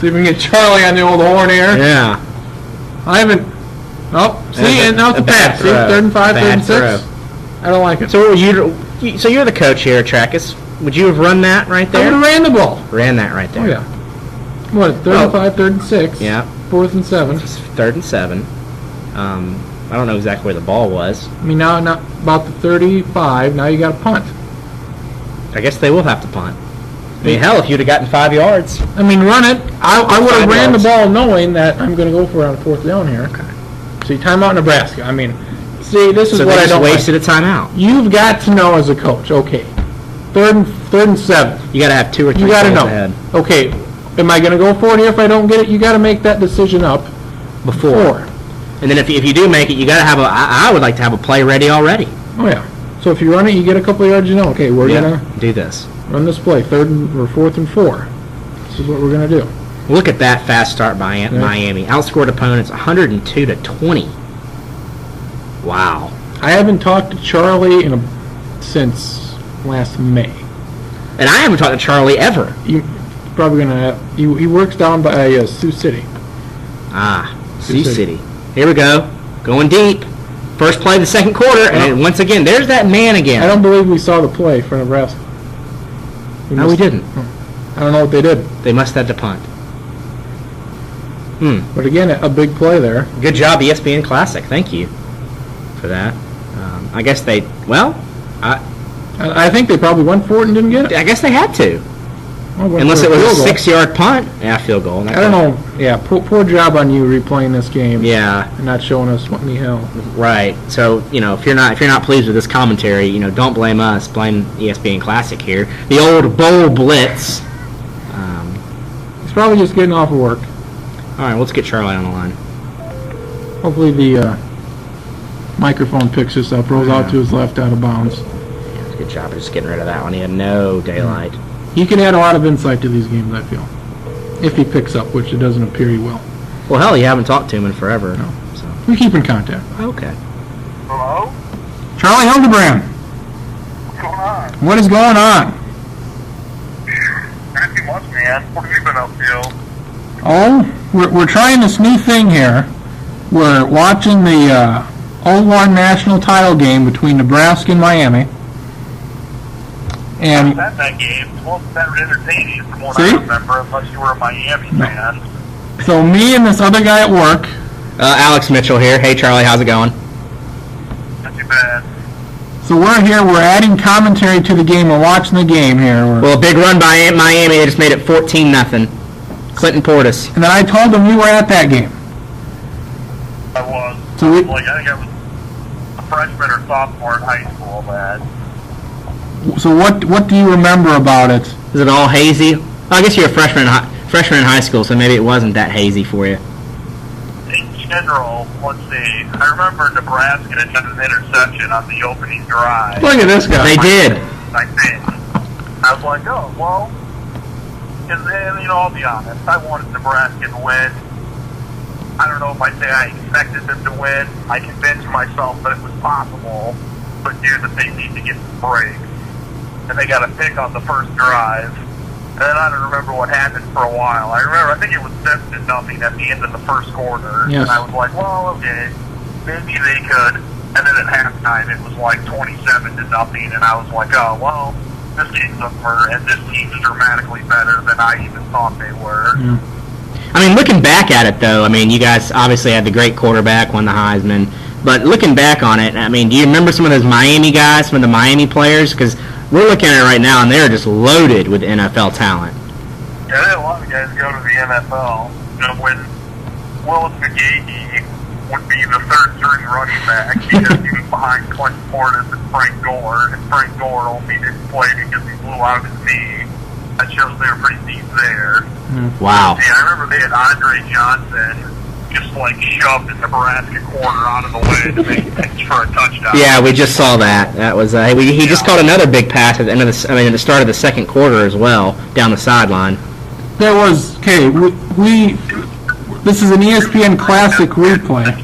See if we can get Charlie on the old horn here. Yeah. I haven't. Oh, see, and now it's a pass. See, 3rd and 5, 3rd and 6. I don't like it. So you're the coach here at Trackus. Would you have run that right there? I would have ran the ball. Ran that right there. Oh, yeah. What, 3rd and 5, 3rd and 6. Yeah. 4th and 7. 3rd and 7. I don't know exactly where the ball was. I mean, now about the 35, now you got to punt. I guess they will have to punt. I mean, hell, if you'd have gotten 5 yards. I mean, run it. I would have ran the ball knowing that I'm going to go for it on 4th down here. Okay. See, timeout Nebraska. I mean, see, this is what I don't like. So they just wasted a timeout. You've got to know as a coach, okay, 3rd and 7. You got to have 2 or 3 you got to know. Ahead. Okay, am I going to go for it here if I don't get it? You got to make that decision up before. And then if you do make it, you got to have I would like to have a play ready already. Oh, yeah. So if you run it, you get a couple of yards, you know, okay, we're going to do this. Run this play, 3rd or 4th and 4. This is what we're going to do. Look at that fast start by Miami. Outscored opponents 102-20. Wow. I haven't talked to Charlie since last May. And I haven't talked to Charlie ever. You're probably going to have... He works down by Sioux City. Sioux City. Here we go. Going deep. First play of the second quarter, and once again, there's that man again. I don't believe we saw the play for Nebraska. No, we didn't. I don't know what they did. They must have to punt. But again, a big play there. Good job, ESPN Classic. Thank you for that. I guess they, I think they probably went for it and didn't get it. I guess they had to. Well, unless it was a 6-yard punt. Yeah, field goal. I don't know. Yeah, poor job on you replaying this game. Yeah. And not showing us what in the hell. Right. So, if you're not pleased with this commentary, don't blame us. Blame ESPN Classic here. The old bowl blitz. He's probably just getting off of work. All right, let's get Charlie on the line. Hopefully the microphone picks this up, rolls out to his left out of bounds. Yeah, good job of just getting rid of that one. He had no daylight. He can add a lot of insight to these games, I feel. If he picks up, which it doesn't appear he will. Well, hell, you haven't talked to him in forever. No. So. We keep in contact. Okay. Hello? Charlie Hildebrand. What's going on? What is going on? Not too much, man. What have you been up to? Oh, we're trying this new thing here. We're watching the O1 national title game between Nebraska and Miami. I was at that game. It wasn't that entertaining from what I remember, unless you were a Miami fan. So me and this other guy at work. Alex Mitchell here. Hey, Charlie, how's it going? Not too bad. So we're here. We're adding commentary to the game. We're watching the game here. Well, a big run by Miami. They just made it 14-0. Clinton Portis. And then I told them you were at that game. I was. So I think I was a freshman or sophomore in high school, man. So what do you remember about it? Is it all hazy? Well, I guess you're a freshman in high school, so maybe it wasn't that hazy for you. In general, let's see. I remember Nebraska had an interception on the opening drive. Look at this guy. They did. I think. I was like, oh, well, because, I'll be honest. I wanted Nebraska to win. I don't know if I'd say I expected them to win. I convinced myself that it was possible, but knew that they need to get some breaks. And they got a pick on the first drive. And then I don't remember what happened for a while. I think it was 7-0 at the end of the first quarter. Yes. And I was like, well, okay, maybe they could. And then at halftime, it was like 27-0. And I was like, oh, well, this game's over. And this team's dramatically better than I even thought they were. Yeah. I mean, looking back at it, though, you guys obviously had the great quarterback, won the Heisman. But looking back on it, do you remember some of those Miami guys, some of the Miami players? Because we're looking at it right now, and they're just loaded with NFL talent. Yeah, they had a lot of guys go to the NFL. When Willis McGahee would be the third-string running back because he was behind Clinton Portis and Frank Gore, and Frank Gore only didn't play because he blew out his knee. That shows they were pretty deep there. Wow. Yeah, I remember they had Andre Johnson just shoved the Nebraska corner out of the way to make a pitch for a touchdown. Yeah, we just saw that. That was he just caught another big pass at the end of at the start of the second quarter as well, down the sideline. There was we this is an ESPN Classic replay.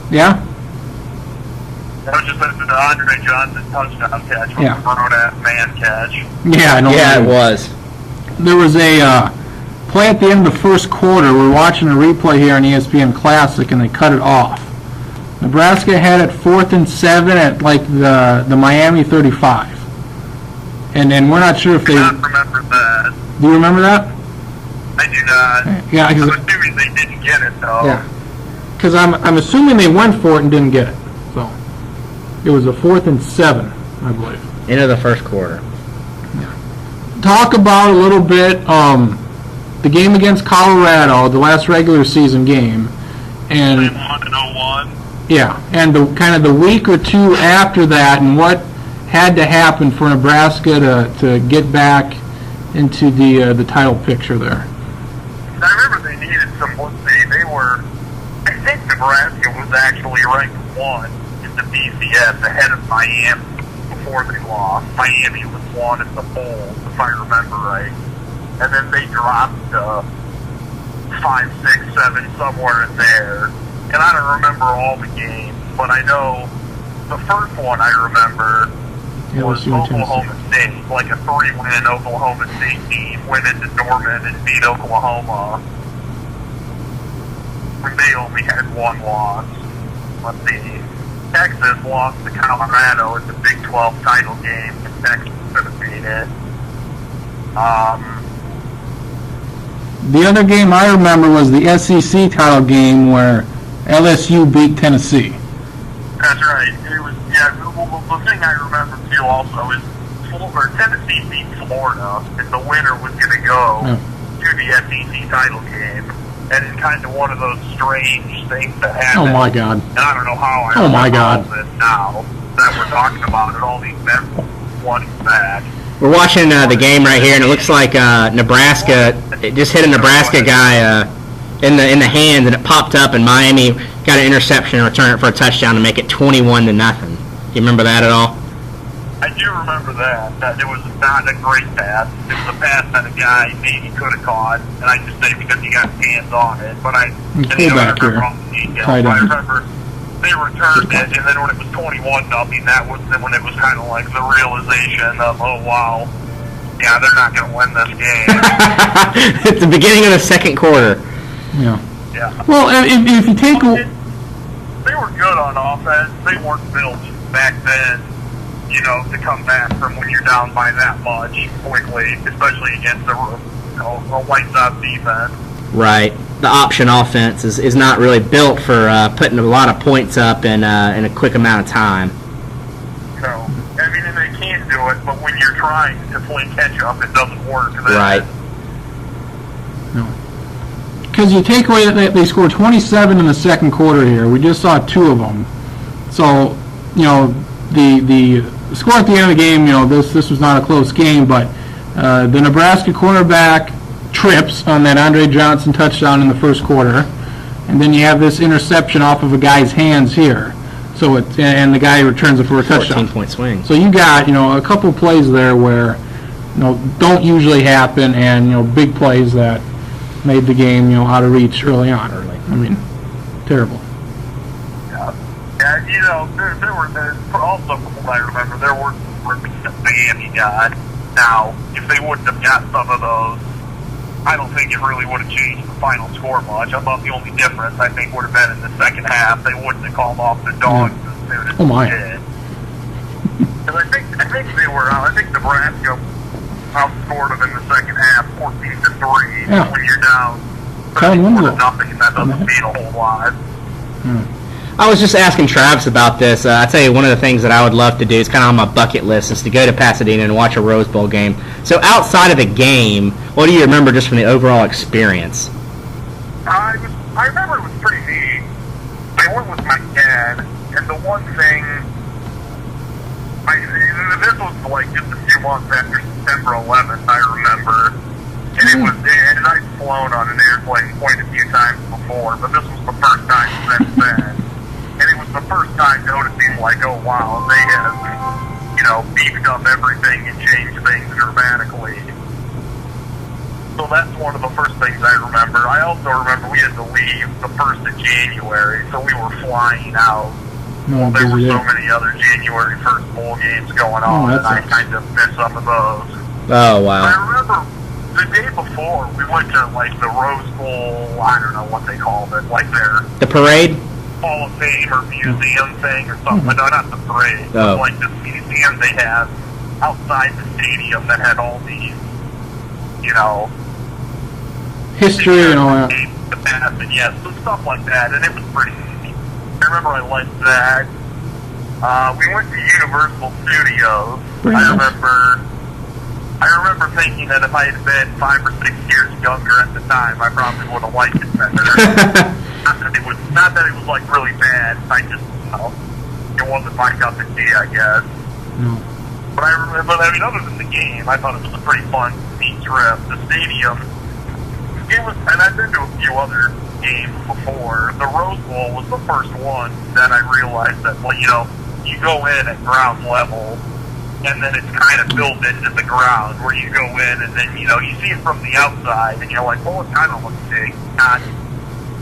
Yeah? That was just the Andre Johnson touchdown catch from the grown-ass man catch. Yeah, I know. Yeah, it was. There was play at the end of the first quarter. We're watching a replay here on ESPN Classic, and they cut it off. Nebraska had it 4th and 7 at like the Miami 35, and we're not sure if they. I don't remember that. Do you remember that? I do not. Yeah, I'm assuming they didn't get it though. Yeah, because I'm assuming they went for it and didn't get it. So it was a 4th and 7, I believe. Into the first quarter. Talk about a little bit the game against Colorado, the last regular season game, and They won in 01. yeah, and the kind of the week or two after that, and what had to happen for Nebraska to get back into the title picture there. I remember they needed some. Let's see, they were. I think Nebraska was actually ranked 1 in the BCS ahead of Miami before they lost. Miami was 1 in the poll, if I remember right. And then they dropped 5, 6, 7, somewhere in there. And I don't remember all the games, but I know the first one I remember was Oklahoma State, like a 3-win Oklahoma State team went into Norman and beat Oklahoma when they only had 1 loss. Let's see. Texas lost to Colorado in the Big 12 title game, and Texas could have beat it. The other game I remember was the SEC title game where LSU beat Tennessee. That's right. It was, yeah, the thing I remember too also is Tennessee beat Florida, and the winner was going to go to the SEC title game. And it's kind of one of those strange things that happened. Oh my God! And I don't know how I remember this now that we're talking about it. All these men wanting back. We're watching the game right here, and it looks like Nebraska. It just hit a Nebraska guy in the hands, and it popped up, and Miami got an interception and returned it for a touchdown to make it 21-0. You remember that at all? I do remember that. That it was not a great pass. It was a pass that a guy maybe could have caught, and I just say because he got his hands on it. But I remember all the details. I remember they returned it, and then when it was 21-0, that was when it was kind of like the realization of, oh wow, yeah, they're not going to win this game. At the beginning of the second quarter. Yeah. Yeah. Well, if you take they were good on offense. They weren't built back then, you know, to come back from when you're down by that much quickly, especially against a White Sox defense. Right. The option offense is not really built for putting a lot of points up in a quick amount of time. No. I mean, and they can do it, but when you're trying to play catch-up, it doesn't work. Right. No. Because you take away that they scored 27 in the second quarter here. We just saw 2 of them. So, you know, the score at the end of the game, you know, this was not a close game, but the Nebraska cornerback trips on that Andre Johnson touchdown in the first quarter, and then you have this interception off of a guy's hands here. So and the guy returns it for a touchdown. 14-point swing. So you got, you know, a couple plays there where, you know, don't usually happen, and, you know, big plays that made the game, you know, out of reach early on. I mean, terrible. Yeah, you know, there were also, I remember, there were Miami got. Now, if they wouldn't have got some of those, I don't think it really would have changed the final score much. I thought the only difference, I think, would have been in the second half. They wouldn't have called off the dogs as soon as they did. And I think they were, I think Nebraska outscored them in the second half 14-3. Yeah. When you're down 34-0, that doesn't mean a whole lot. I was just asking Travis about this. I tell you, one of the things that I would love to do is kind of on my bucket list is to go to Pasadena and watch a Rose Bowl game. So outside of the game, what do you remember just from the overall experience? I remember it was pretty neat. I went with my dad, and the one thing, this was like just a few months after September 11th, I remember. And I'd flown on an airplane quite a few times before, but this was the first time since then. And it was the first time noticing, like, oh, wow, they have, you know, beefed up everything and changed things dramatically. So that's one of the first things I remember. I also remember we had to leave the 1st of January, so we were flying out. Well, there were so many other January 1st bowl games going on, and I kind of missed some of those. Oh, wow. I remember the day before, we went to, like, the Rose Bowl, I don't know what they called it, like their The parade? Hall of Fame or museum thing or something. No, not the parade. Oh. Like this museum they have outside the stadium that had all these, you know, History and all that. the past and yes, some stuff like that, and it was pretty neat. I remember I liked that. We went to Universal Studios. Very nice. I remember thinking that if I had been 5 or 6 years younger at the time, I probably would have liked it better. Not that it was like really bad. I just, you know, it wasn't my cup of tea, I guess. No. But I remember, I mean, other than the game, I thought it was a pretty fun, neat trip. The stadium, it was, and I've been to a few other games before. The Rose Bowl was the first one that I realized that, well, you know, you go in at ground level, and then it's kind of built into the ground where you go in, and then, you know, you see it from the outside, and you're like, well, it kind of looks big, not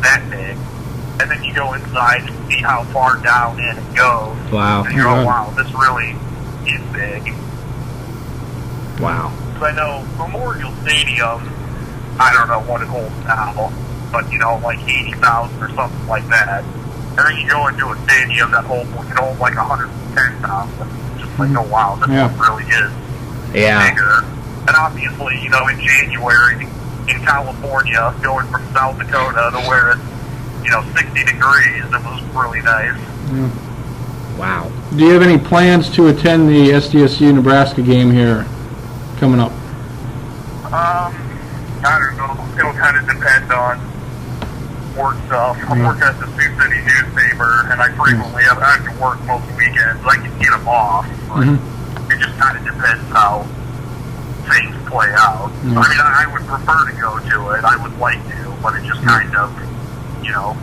that big. And then you go inside and see how far down in it goes. Wow. And you go, wow, this really is big. Wow. Because I know Memorial Stadium, I don't know what it holds now, but, you know, like 80,000 or something like that. And then you go into a stadium that can hold like 110,000. Just like, oh, wow, this one really is bigger. And obviously, you know, in January in California, going from South Dakota to where it's, you know, 60 degrees, it was really nice. Yeah. Wow. Do you have any plans to attend the SDSU Nebraska game here coming up? I don't know. It'll kind of depend on work stuff. I'm working at the Sioux City newspaper, and I frequently have to work most weekends. I can get them off, but it just kind of depends how things play out. I mean, I would prefer to go to it. I would like to, but it just kind of, you know,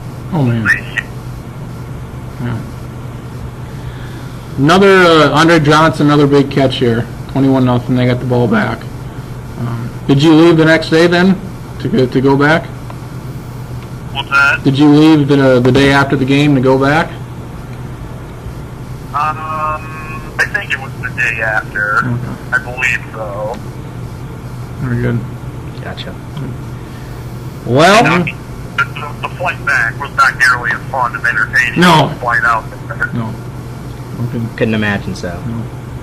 Another Andre Johnson, another big catch here. 21-0. They got the ball back. Did you leave the next day then to go back? What's that? Did you leave the day after the game to go back? I think it was the day after. Okay. I believe so. Very good. Gotcha. Well, the flight back was not nearly as fun and entertaining No. as the flight out there. No. Okay. couldn't imagine so.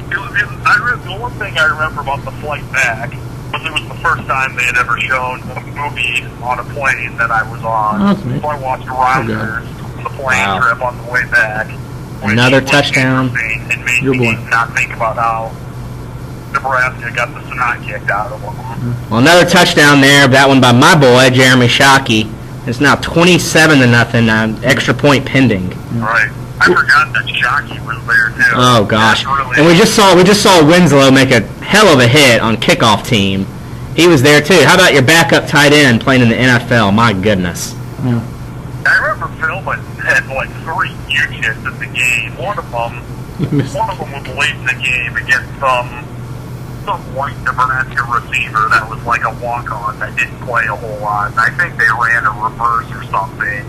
The one thing I remember about the flight back was it was the first time they had ever shown a movie on a plane that I was on. Oh, that's neat. So I watched Rounders on the plane trip on the way back. Another touchdown. And made Your me boy. not think about how Nebraska got the snot kicked out of them. Well, another touchdown there, that one by my boy, Jeremy Shockey. It's now 27-0, extra point pending. Right. I forgot that Shockey was there too. Oh gosh! That's really And we just saw Winslow make a hell of a hit on kickoff team. He was there too. How about your backup tight end playing in the NFL? My goodness. Yeah. I remember Philbin had like 3 huge hits in the game. One of them was late in the game against some white Nebraska receiver that was like a walk-on that didn't play a whole lot. I think they ran a reverse or something.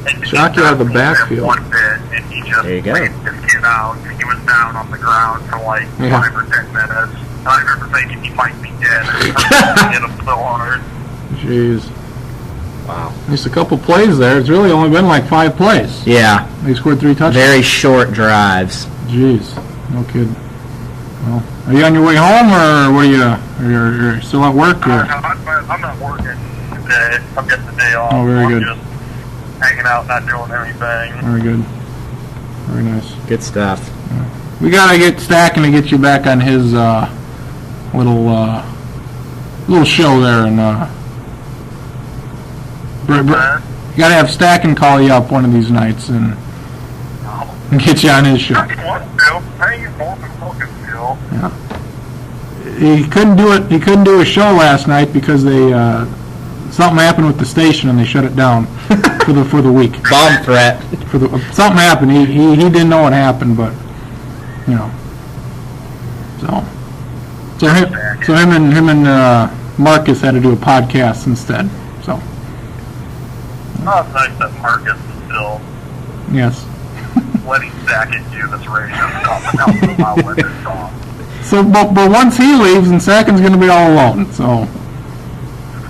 And Shockey out of the backfield. One bit, and he just There you go. laid his kid out. He was down on the ground for like 5 or 10 minutes. And I remember thinking he might be dead. I hit him so hard. Jeez. Wow. Just a couple plays there. It's really only been like 5 plays. Yeah. They scored 3 touchdowns. Very short drives. Jeez. No kidding. Well, are you on your way home, or what are you? Or you're still at work? Or? I'm not working today. I've got the day off. Oh, very good. I'm just hanging out, not doing anything. Very good. Very nice. Good stuff. We gotta get Stacking to get you back on his little show there, and you gotta have Stacking call you up one of these nights and get you on his show. Yeah. He couldn't do it. He couldn't do a show last night because they something happened with the station and they shut it down for the week. Bomb threat. Something happened. He didn't know what happened, but you know. So him and Marcus had to do a podcast instead. So. Oh, it's nice that Marcus is still Yes. letting Sackett do this radio stuff and help him out with his song. So, but once he leaves, and Sackin's going to be all alone. So.